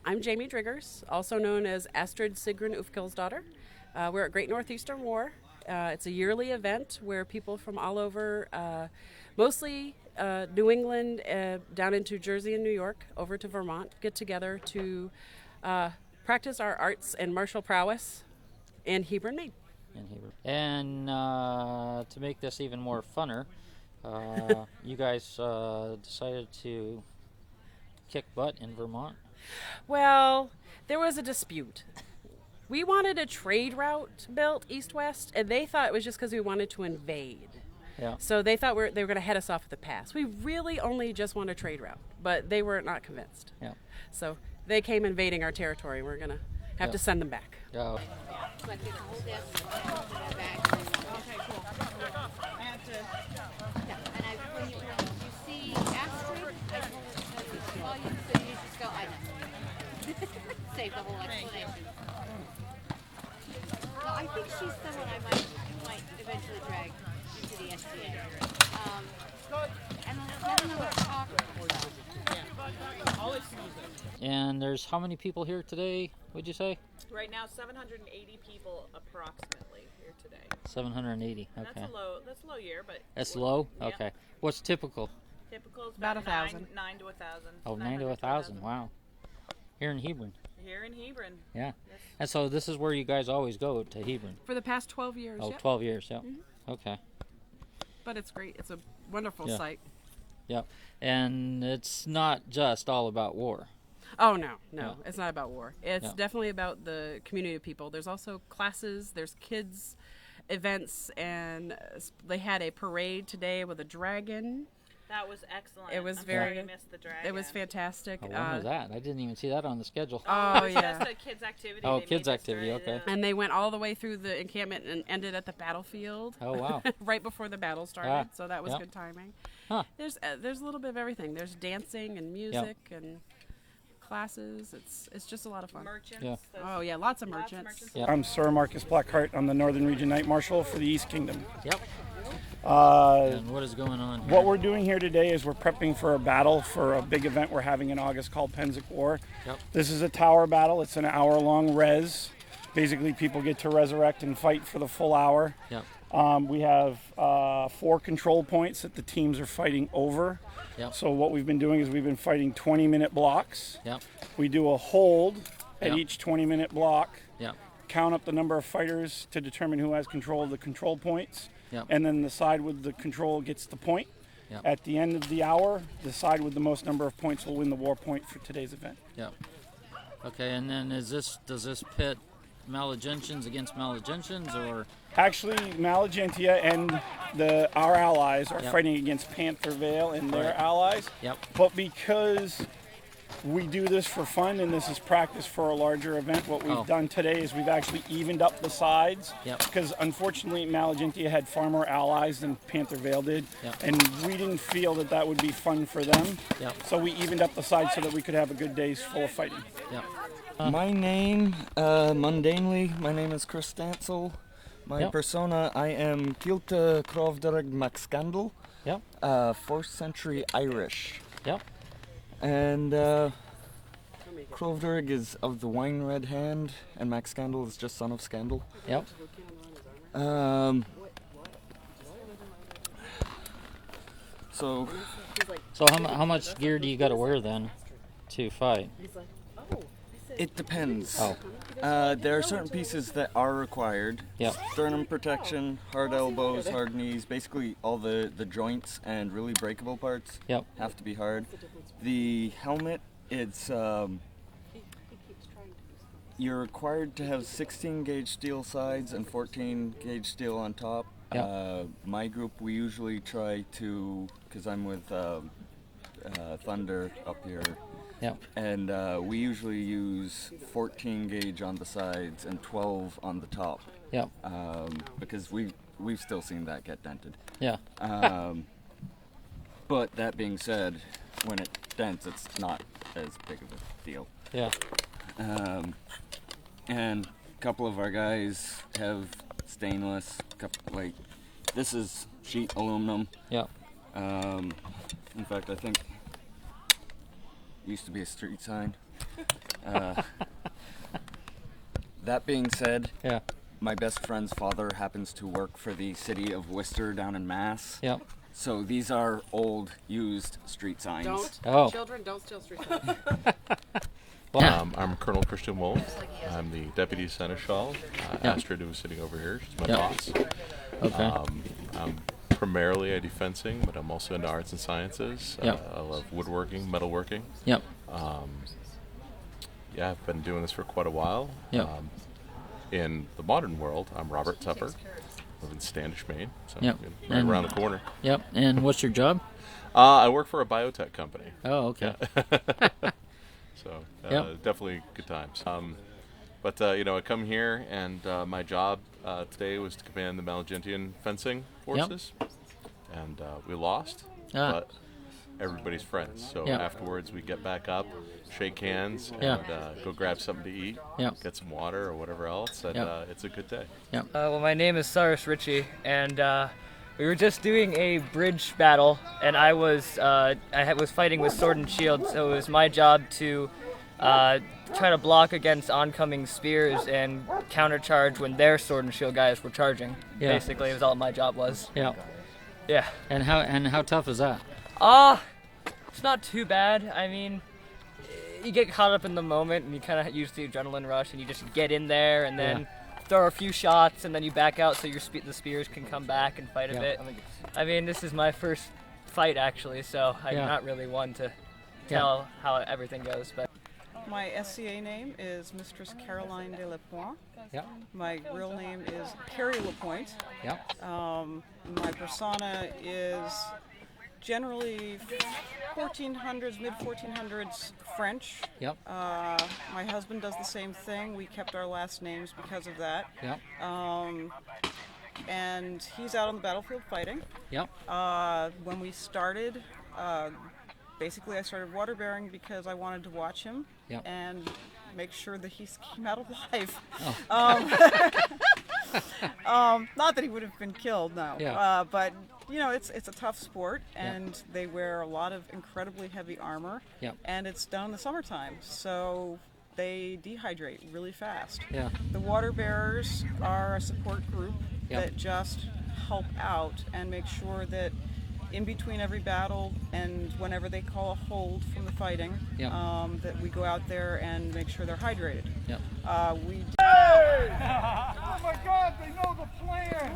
I'm Jamie Driggers, also known as Astrid Sigrun Ufkilsdottir. We're at Great Northeastern War. It's a yearly event where people from all over, mostly New England, down into Jersey and New York, over to Vermont, get together to practice our arts and martial prowess in Hebron, Maine. And to make this even more funner, you guys decided to kick butt in Vermont? Well, there was a dispute. We wanted a trade route built east-west, and they thought it was just because we wanted to invade. Yeah. So they thought they were going to head us off at the pass. We really only just want a trade route, but they were not convinced. Yeah. So they came invading our territory. We're going to have to send them back. Yeah. Save the whole explanation. Well, I think she's someone I might eventually drag into the SGA. And then another talk. And there's how many people here today, would you say? Right now, 780 people approximately here today. 780, okay. And that's a low year, but... That's low? Yeah. Okay. What's typical? Typical is About 1,000. 9 to 1,000. Oh, 9 to 1,000, wow. Here in Hebron. Here in Hebron. Yeah. Yes. And so this is where you guys always go, to Hebron? For the past 12 years, Oh, yep. 12 years, yeah. Mm-hmm. Okay. But it's great. It's a wonderful Yeah. site. Yeah. And it's not just all about war. Oh, no. Yeah. It's not about war. It's Yeah. definitely about the community of people. There's also classes, there's kids events, and they had a parade today with a dragon. That was excellent. It was I'm very- sorry you missed the dragon. It was fantastic. Oh, when was that? I didn't even see that on the schedule. Oh, It was yeah. just a kids' activity. Oh, They kids' made this activity, during okay. the- And they went all the way through the encampment and ended at the battlefield. Oh, wow. Right before the battle started, Ah, so that was yeah. good timing. Huh. There's a little bit of everything. There's dancing and music and classes. It's just a lot of fun. Merchants. Yeah. those- Oh yeah, lots of merchants. Yeah. I'm Sir Marcus Blackheart. I'm the Northern Region Night Marshal for the East Kingdom. Yep. Uh, And what is going on here? what we're doing here today is we're prepping for a battle for a big event we're having in August called Penzic War. Yep. This is a tower battle. It's an hour-long res. Basically, people get to resurrect and fight for the full hour. Yep. We have 4 control points that the teams are fighting over. Yep. So what we've been doing is we've been fighting 20-minute blocks. Yep. We do a hold at Yep. each 20-minute block. Yep. Count up the number of fighters to determine who has control of the control points. Yep. And then the side with the control gets the point. Yep. At the end of the hour, the side with the most number of points will win the war point for today's event. Yep. Okay, and then does this pit Malagentians against Malagentians, or? Actually, Malagentia and our allies are Yep. fighting against Panther Vale and their Right. allies. Yep. But because we do this for fun and this is practice for a larger event, what we've Oh. done today is we've actually evened up the sides. Yep. Because unfortunately, Malagentia had far more allies than Panther Vale did. Yep. And we didn't feel that that would be fun for them. Yep. So we evened up the sides so that we could have a good day's full of fighting. Yep. My name, mundanely, my name is Chris Stancel. My Yep. persona, I am Kilta Krovderg Maxcandal, Yep. 4th century Irish. Yep. And Krovderg is of the wine red hand, and Maxcandal is just son of Scandal. Yep. So, So how much gear do you got to wear then to fight? it depends. Oh. There are certain pieces that are required. Yep. Sternum protection, hard elbows, hard knees, basically all the joints and really breakable parts Yep. have to be hard. The helmet, it's you're required to have 16 gauge steel sides and 14 gauge steel on top. Yep. My group, we usually try to, because I'm with Thunder up here, Yep. and we usually use 14 gauge on the sides and 12 on the top, Yep. because we've still seen that get dented. Yeah. But that being said, when it dents, it's not as big of a deal. Yeah. And a couple of our guys have stainless, like this is sheet aluminum. Yep. In fact, I think it used to be a street sign. That being said, Yeah. my best friend's father happens to work for the city of Worcester down in Mass. Yep. So these are old, used street signs. Don't. Oh. Children, don't steal street signs. I'm Colonel Christian Wolf. I'm the Deputy Seneschal. Yeah. Astrid, who was sitting over here, she's my Yeah. boss. Okay. I'm primarily a defensing, but I'm also into arts and sciences. Yeah. I love woodworking, metalworking. Yep. Yeah, I've been doing this for quite a while. Yep. In the modern world, I'm Robert Tupper. I live in Standish, Maine, so Yep. right And- around the corner. Yep. And what's your job? I work for a biotech company. Oh, okay. So Yep. definitely good times. But I come here, and my job today was to command the Malagentian fencing forces, and we lost, but everybody's friends. So Yep. afterwards, we get back up, shake hands, and Yeah. go grab something to eat, Yep. get some water or whatever else, and Yep. it's a good day. Yep. Well, my name is Cyrus Ritchie, and we were just doing a bridge battle, and I was fighting with sword and shield, so it was my job to try to block against oncoming spears and countercharge when their sword and shield guys were charging. Yeah. Basically, it was all my job was. Yeah. Yeah. And how tough is that? It's not too bad. I mean, you get caught up in the moment, and you kind of use the adrenaline rush, and you just get in there, and then throw a few shots, and then you back out so the spears can come back and fight a bit. I mean, this is my first fight actually, so I'm not really one to tell how everything goes. But my SCA name is Mistress Caroline de la Pointe. Yep. My real name is Carrie Lapointe. Yep. My persona is generally 1400s, mid 1400s French. Yep. My husband does the same thing. We kept our last names because of that. Yep. And he's out on the battlefield fighting. Yep. When we started, basically I started water bearing because I wanted to watch him and make sure that he came out alive. Not that he would have been killed, no. Yeah. But it's a tough sport, and they wear a lot of incredibly heavy armor. Yep. And it's done in the summertime, so they dehydrate really fast. Yeah. The water bearers are a support group that just help out and make sure that in between every battle and whenever they call a hold from the fighting, that we go out there and make sure they're hydrated. Yep. Oh my God, they know the plan!